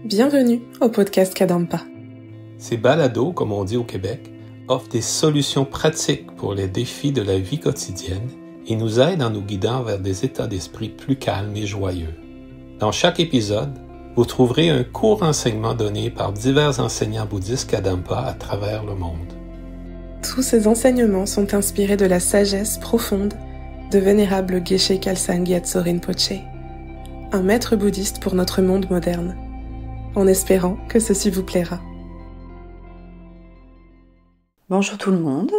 Bienvenue au podcast Kadampa. Ces balados, comme on dit au Québec, offrent des solutions pratiques pour les défis de la vie quotidienne et nous aident en nous guidant vers des états d'esprit plus calmes et joyeux. Dans chaque épisode, vous trouverez un court enseignement donné par divers enseignants bouddhistes Kadampa à travers le monde. Tous ces enseignements sont inspirés de la sagesse profonde de vénérable Geshe Khalsang Gyatso Rinpoche, un maître bouddhiste pour notre monde moderne, en espérant que ceci vous plaira. Bonjour tout le monde,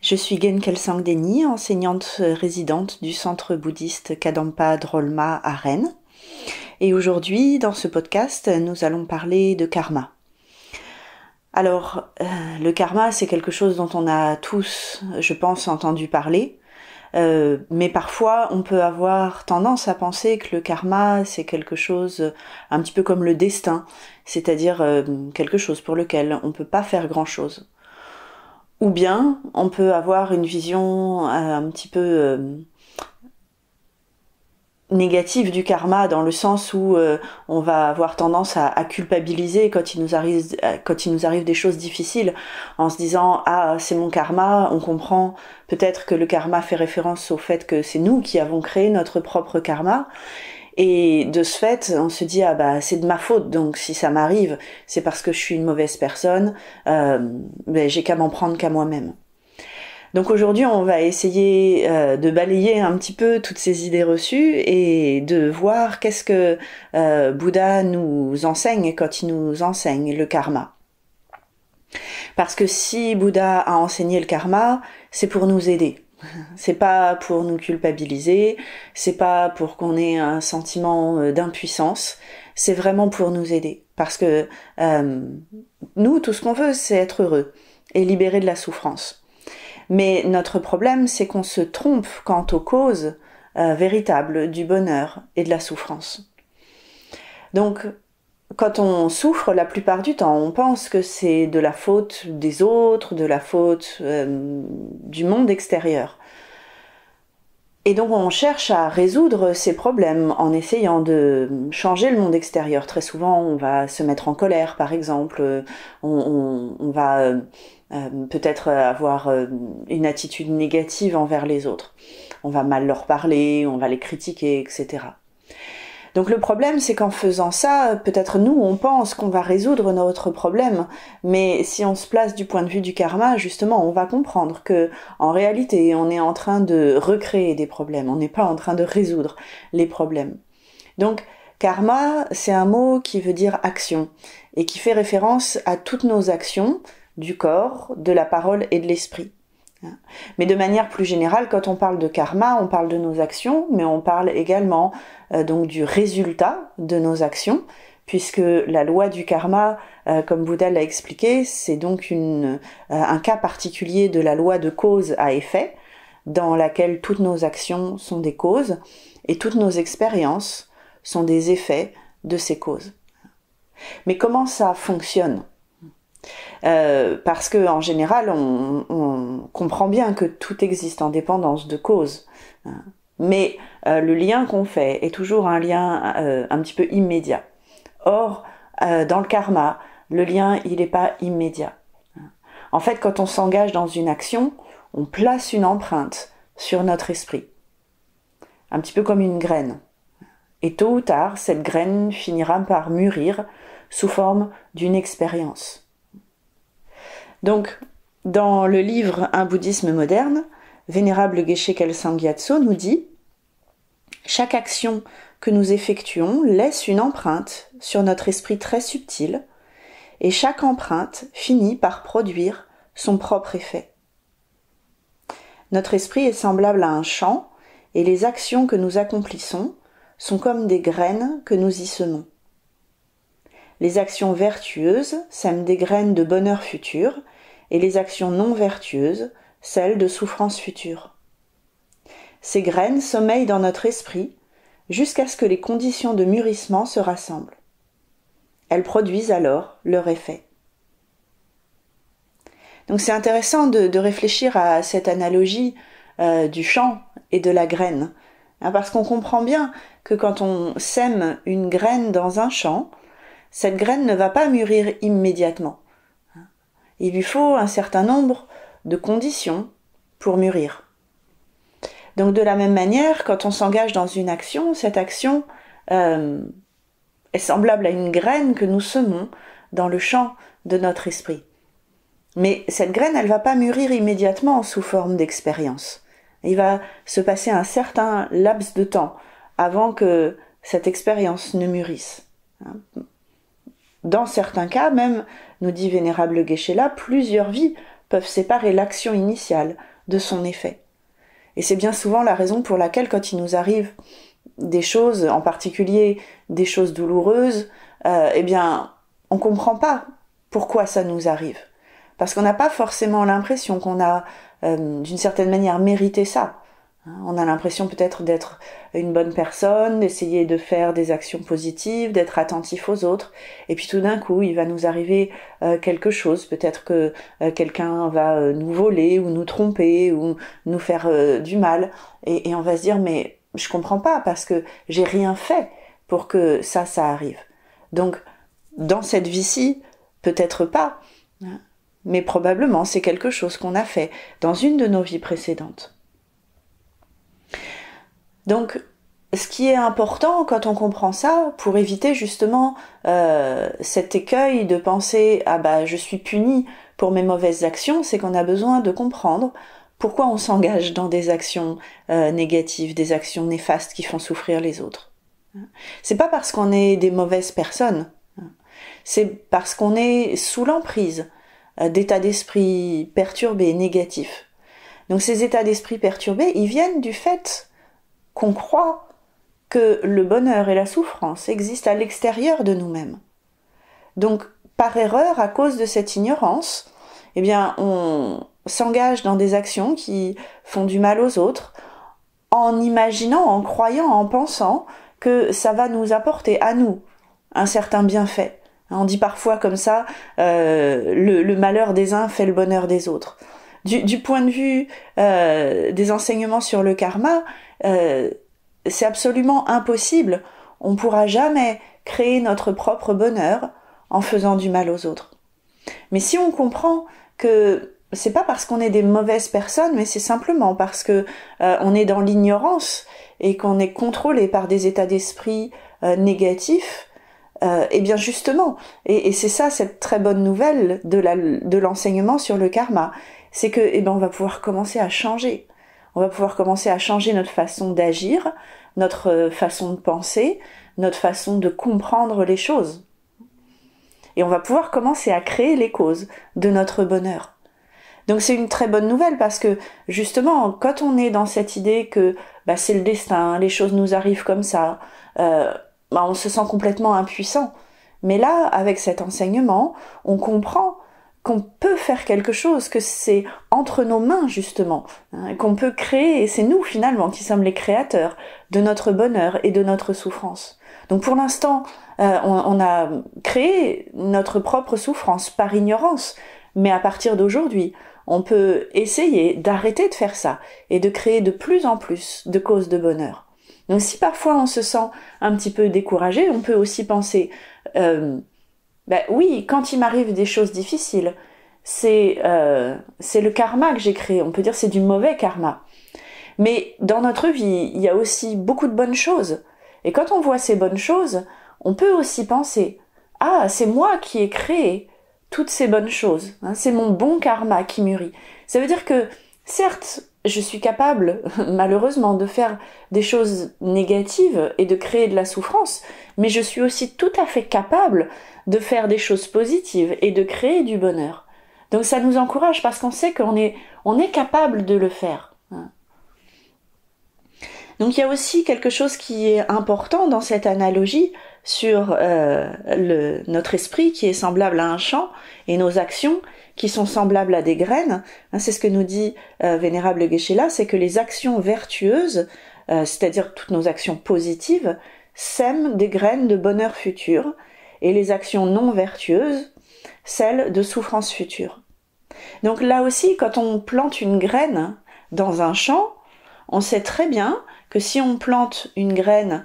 je suis Gen Kelsang Deni, enseignante résidente du centre bouddhiste Kadampa Drolma à Rennes. Et aujourd'hui, dans ce podcast, nous allons parler de karma. Alors, le karma, c'est quelque chose dont on a tous, je pense, entendu parler. Mais parfois on peut avoir tendance à penser que le karma c'est quelque chose un petit peu comme le destin, c'est-à-dire quelque chose pour lequel on peut pas faire grand-chose. Ou bien on peut avoir une vision un petit peu négative du karma dans le sens où on va avoir tendance à culpabiliser quand il nous arrive des choses difficiles en se disant ah c'est mon karma. On comprend peut-être que le karma fait référence au fait que c'est nous qui avons créé notre propre karma et de ce fait on se dit ah bah c'est de ma faute, donc si ça m'arrive c'est parce que je suis une mauvaise personne, j'ai qu'à m'en prendre qu'à moi-même. Donc aujourd'hui, on va essayer de balayer un petit peu toutes ces idées reçues et de voir qu'est-ce que Bouddha nous enseigne quand il nous enseigne le karma. Parce que si Bouddha a enseigné le karma, c'est pour nous aider. C'est pas pour nous culpabiliser, c'est pas pour qu'on ait un sentiment d'impuissance, c'est vraiment pour nous aider. Parce que nous, tout ce qu'on veut, c'est être heureux et libéré de la souffrance. Mais notre problème, c'est qu'on se trompe quant aux causes véritables du bonheur et de la souffrance. Donc, quand on souffre, la plupart du temps, on pense que c'est de la faute des autres, de la faute du monde extérieur. Et donc on cherche à résoudre ces problèmes en essayant de changer le monde extérieur. Très souvent, on va se mettre en colère, par exemple. On va peut-être avoir une attitude négative envers les autres. On va mal leur parler, on va les critiquer, etc. Donc le problème, c'est qu'en faisant ça, peut-être nous, on pense qu'on va résoudre notre problème, mais si on se place du point de vue du karma, justement, on va comprendre que, en réalité, on est en train de recréer des problèmes, on n'est pas en train de résoudre les problèmes. Donc, karma, c'est un mot qui veut dire action, et qui fait référence à toutes nos actions du corps, de la parole et de l'esprit. Mais de manière plus générale, quand on parle de karma, on parle de nos actions, mais on parle également donc du résultat de nos actions, puisque la loi du karma, comme Bouddha l'a expliqué, c'est donc un cas particulier de la loi de cause à effet, dans laquelle toutes nos actions sont des causes, et toutes nos expériences sont des effets de ces causes. Mais comment ça fonctionne ? Parce que en général on comprend bien que tout existe en dépendance de cause, mais le lien qu'on fait est toujours un lien un petit peu immédiat. Or dans le karma, le lien il n'est pas immédiat. En fait, quand on s'engage dans une action, on place une empreinte sur notre esprit, un petit peu comme une graine, et tôt ou tard cette graine finira par mûrir sous forme d'une expérience. Donc, dans le livre Un bouddhisme moderne, vénérable Geshe Khalsang Gyatso nous dit « Chaque action que nous effectuons laisse une empreinte sur notre esprit très subtil, et chaque empreinte finit par produire son propre effet. Notre esprit est semblable à un champ, et les actions que nous accomplissons sont comme des graines que nous y semons. Les actions vertueuses sèment des graines de bonheur futur, et les actions non vertueuses, celles de souffrance future. Ces graines sommeillent dans notre esprit jusqu'à ce que les conditions de mûrissement se rassemblent. Elles produisent alors leur effet. » Donc c'est intéressant de réfléchir à cette analogie du champ et de la graine, parce qu'on comprend bien que quand on sème une graine dans un champ, cette graine ne va pas mûrir immédiatement. Il lui faut un certain nombre de conditions pour mûrir. Donc de la même manière, quand on s'engage dans une action, cette action est semblable à une graine que nous semons dans le champ de notre esprit. Mais cette graine, elle ne va pas mûrir immédiatement sous forme d'expérience. Il va se passer un certain laps de temps avant que cette expérience ne mûrisse. Dans certains cas, même, nous dit Vénérable Geshe-la, plusieurs vies peuvent séparer l'action initiale de son effet. Et c'est bien souvent la raison pour laquelle, quand il nous arrive des choses, en particulier des choses douloureuses, eh bien, on ne comprend pas pourquoi ça nous arrive. Parce qu'on n'a pas forcément l'impression qu'on a, d'une certaine manière, mérité ça. On a l'impression peut-être d'être une bonne personne, d'essayer de faire des actions positives, d'être attentif aux autres. Et puis tout d'un coup, il va nous arriver quelque chose. Peut-être que quelqu'un va nous voler ou nous tromper ou nous faire du mal. Et on va se dire, mais je comprends pas parce que j'ai rien fait pour que ça arrive. Donc, dans cette vie-ci, peut-être pas, mais probablement c'est quelque chose qu'on a fait dans une de nos vies précédentes. Donc, ce qui est important quand on comprend ça, pour éviter justement cet écueil de penser « Ah bah, je suis puni pour mes mauvaises actions », c'est qu'on a besoin de comprendre pourquoi on s'engage dans des actions négatives, des actions néfastes qui font souffrir les autres. C'est pas parce qu'on est des mauvaises personnes, c'est parce qu'on est sous l'emprise d'états d'esprit perturbés, négatifs. Donc ces états d'esprit perturbés, ils viennent du fait qu'on croit que le bonheur et la souffrance existent à l'extérieur de nous-mêmes. Donc, par erreur, à cause de cette ignorance, eh bien, on s'engage dans des actions qui font du mal aux autres, en imaginant, en croyant, en pensant que ça va nous apporter à nous un certain bienfait. On dit parfois comme ça, le malheur des uns fait le bonheur des autres. Du point de vue des enseignements sur le karma, c'est absolument impossible. On ne pourra jamais créer notre propre bonheur en faisant du mal aux autres. Mais si on comprend que c'est pas parce qu'on est des mauvaises personnes, mais c'est simplement parce que on est dans l'ignorance et qu'on est contrôlé par des états d'esprit négatifs, et bien justement, et c'est ça cette très bonne nouvelle de l'enseignement sur le karma, c'est que on va pouvoir commencer à changer. On va pouvoir commencer à changer notre façon d'agir, notre façon de penser, notre façon de comprendre les choses. Et on va pouvoir commencer à créer les causes de notre bonheur. Donc c'est une très bonne nouvelle parce que justement, quand on est dans cette idée que c'est le destin, les choses nous arrivent comme ça, on se sent complètement impuissant. Mais là, avec cet enseignement, on comprend qu'on peut faire quelque chose, que c'est entre nos mains justement, qu'on peut créer, et c'est nous finalement qui sommes les créateurs de notre bonheur et de notre souffrance. Donc pour l'instant, on a créé notre propre souffrance par ignorance, mais à partir d'aujourd'hui, on peut essayer d'arrêter de faire ça et de créer de plus en plus de causes de bonheur. Donc si parfois on se sent un petit peu découragé, on peut aussi penser oui, quand il m'arrive des choses difficiles, c'est le karma que j'ai créé. On peut dire c'est du mauvais karma. Mais dans notre vie, il y a aussi beaucoup de bonnes choses. Et quand on voit ces bonnes choses, on peut aussi penser « Ah, c'est moi qui ai créé toutes ces bonnes choses. C'est mon bon karma qui mûrit. » Ça veut dire que, certes, je suis capable, malheureusement, de faire des choses négatives et de créer de la souffrance, mais je suis aussi tout à fait capable de faire des choses positives et de créer du bonheur. Donc ça nous encourage parce qu'on sait qu'on est capable de le faire. Donc il y a aussi quelque chose qui est important dans cette analogie sur notre esprit qui est semblable à un champ et nos actions qui sont semblables à des graines. C'est ce que nous dit Vénérable Geshe-la, c'est que les actions vertueuses, c'est-à-dire toutes nos actions positives, sèment des graines de bonheur futur, et les actions non vertueuses, celles de souffrance future. Donc là aussi, quand on plante une graine dans un champ, on sait très bien que si on plante une graine,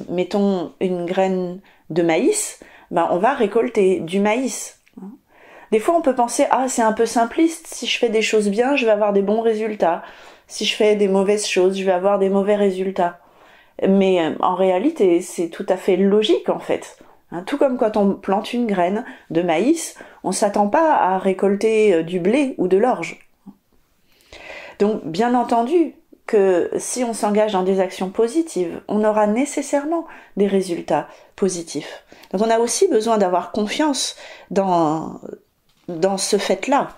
mettons une graine de maïs, on va récolter du maïs. Des fois, on peut penser, c'est un peu simpliste, si je fais des choses bien, je vais avoir des bons résultats. Si je fais des mauvaises choses, je vais avoir des mauvais résultats. Mais en réalité, c'est tout à fait logique en fait. Tout comme quand on plante une graine de maïs, on s'attend pas à récolter du blé ou de l'orge. Donc, bien entendu que si on s'engage dans des actions positives, on aura nécessairement des résultats positifs. Donc, on a aussi besoin d'avoir confiance dans ce fait-là.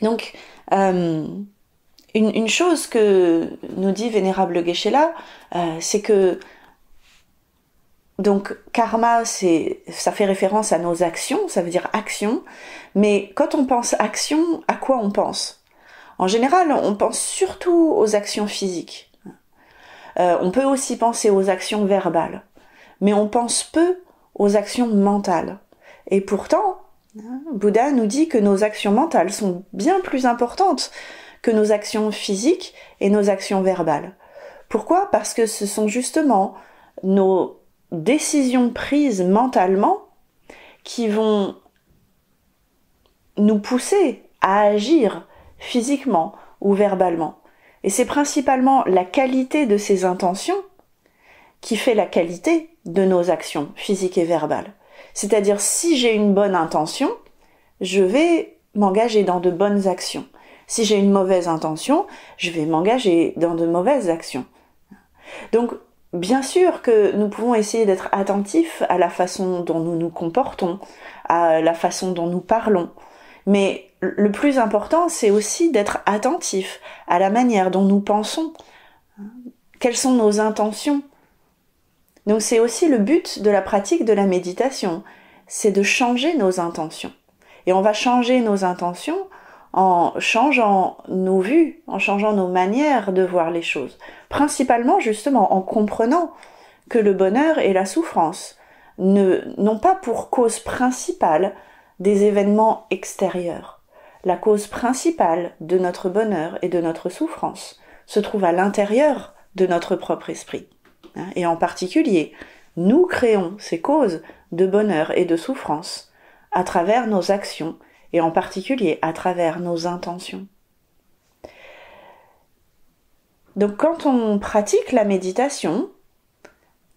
Donc, une chose que nous dit Vénérable Geshe-la, c'est que donc karma, ça fait référence à nos actions, ça veut dire action, mais quand on pense action, à quoi on pense? En général, on pense surtout aux actions physiques. On peut aussi penser aux actions verbales, mais on pense peu aux actions mentales. Et pourtant, Bouddha nous dit que nos actions mentales sont bien plus importantes que nos actions physiques et nos actions verbales. Pourquoi ? Parce que ce sont justement nos décisions prises mentalement qui vont nous pousser à agir physiquement ou verbalement. Et c'est principalement la qualité de ces intentions qui fait la qualité de nos actions physiques et verbales. C'est-à-dire, si j'ai une bonne intention, je vais m'engager dans de bonnes actions. Si j'ai une mauvaise intention, je vais m'engager dans de mauvaises actions. Donc, bien sûr que nous pouvons essayer d'être attentifs à la façon dont nous nous comportons, à la façon dont nous parlons. Mais le plus important, c'est aussi d'être attentif à la manière dont nous pensons. Quelles sont nos intentions ? Donc c'est aussi le but de la pratique de la méditation, c'est de changer nos intentions. Et on va changer nos intentions en changeant nos vues, en changeant nos manières de voir les choses. Principalement, justement, en comprenant que le bonheur et la souffrance n'ont pas pour cause principale des événements extérieurs. La cause principale de notre bonheur et de notre souffrance se trouve à l'intérieur de notre propre esprit. Et en particulier, nous créons ces causes de bonheur et de souffrance à travers nos actions et en particulier à travers nos intentions. Donc quand on pratique la méditation,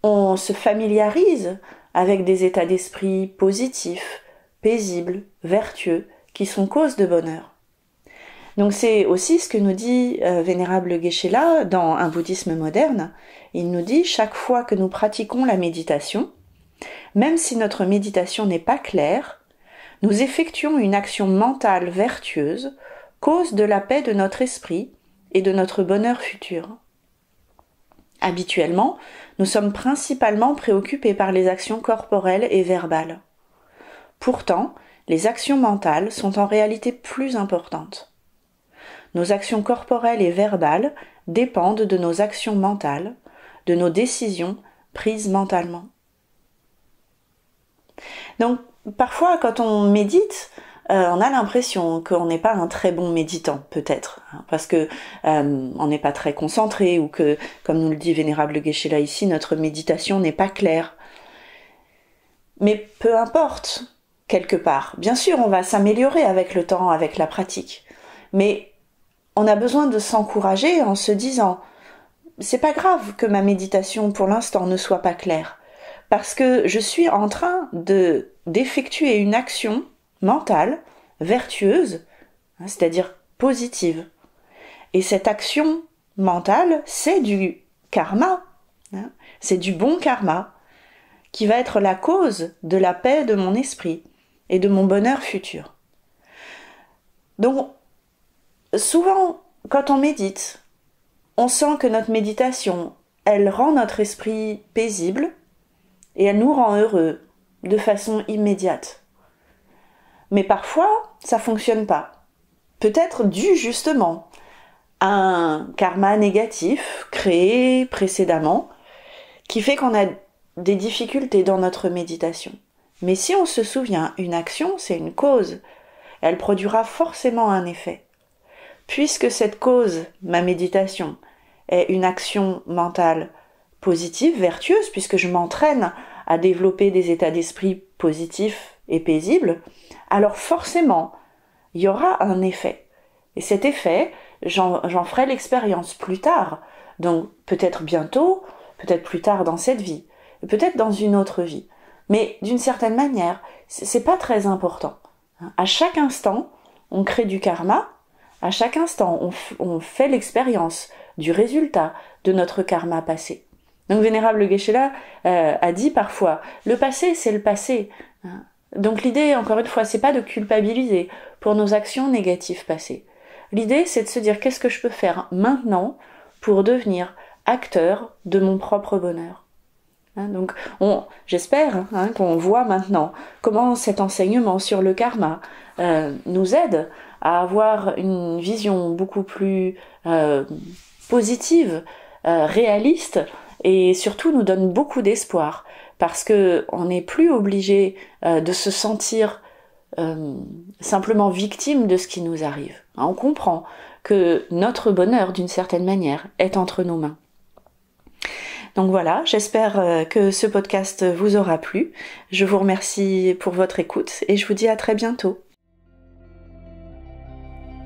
on se familiarise avec des états d'esprit positifs, paisibles, vertueux, qui sont causes de bonheur. Donc c'est aussi ce que nous dit Vénérable Geshe-la dans Un bouddhisme moderne. Il nous dit, chaque fois que nous pratiquons la méditation, même si notre méditation n'est pas claire, nous effectuons une action mentale vertueuse, cause de la paix de notre esprit et de notre bonheur futur. Habituellement, nous sommes principalement préoccupés par les actions corporelles et verbales. Pourtant, les actions mentales sont en réalité plus importantes. Nos actions corporelles et verbales dépendent de nos actions mentales, de nos décisions prises mentalement. Donc, parfois, quand on médite, on a l'impression qu'on n'est pas un très bon méditant, peut-être, parce que on n'est pas très concentré, ou que, comme nous le dit Vénérable Geshe-la ici, notre méditation n'est pas claire. Mais peu importe, quelque part. Bien sûr, on va s'améliorer avec le temps, avec la pratique. Mais on a besoin de s'encourager en se disant « c'est pas grave que ma méditation pour l'instant ne soit pas claire, parce que je suis en train d'effectuer une action mentale, vertueuse, c'est-à-dire positive. Et cette action mentale, c'est du karma, c'est du bon karma, qui va être la cause de la paix de mon esprit et de mon bonheur futur. » Donc, souvent, quand on médite, on sent que notre méditation, elle rend notre esprit paisible et elle nous rend heureux de façon immédiate. Mais parfois, ça fonctionne pas. Peut-être dû justement à un karma négatif créé précédemment qui fait qu'on a des difficultés dans notre méditation. Mais si on se souvient, une action, c'est une cause. Elle produira forcément un effet. Puisque cette cause, ma méditation, est une action mentale positive, vertueuse, puisque je m'entraîne à développer des états d'esprit positifs et paisibles, alors forcément, il y aura un effet. Et cet effet, j'en ferai l'expérience plus tard, donc peut-être bientôt, peut-être plus tard dans cette vie, peut-être dans une autre vie. Mais d'une certaine manière, c'est pas très important. À chaque instant, on crée du karma, à chaque instant, on fait l'expérience du résultat de notre karma passé. Donc Vénérable Geshe-la a dit parfois, le passé c'est le passé. Donc l'idée, encore une fois, c'est pas de culpabiliser pour nos actions négatives passées. L'idée, c'est de se dire qu'est-ce que je peux faire maintenant pour devenir acteur de mon propre bonheur. Donc j'espère qu'on voit maintenant comment cet enseignement sur le karma nous aide à avoir une vision beaucoup plus positive, réaliste, et surtout nous donne beaucoup d'espoir, parce que on n'est plus obligé de se sentir simplement victime de ce qui nous arrive. On comprend que notre bonheur, d'une certaine manière, est entre nos mains. Donc voilà, j'espère que ce podcast vous aura plu. Je vous remercie pour votre écoute et je vous dis à très bientôt.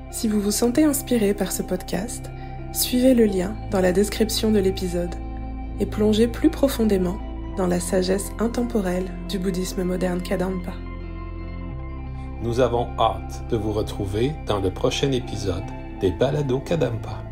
Si vous vous sentez inspiré par ce podcast, suivez le lien dans la description de l'épisode et plongez plus profondément dans la sagesse intemporelle du bouddhisme moderne Kadampa. Nous avons hâte de vous retrouver dans le prochain épisode des Balados Kadampa.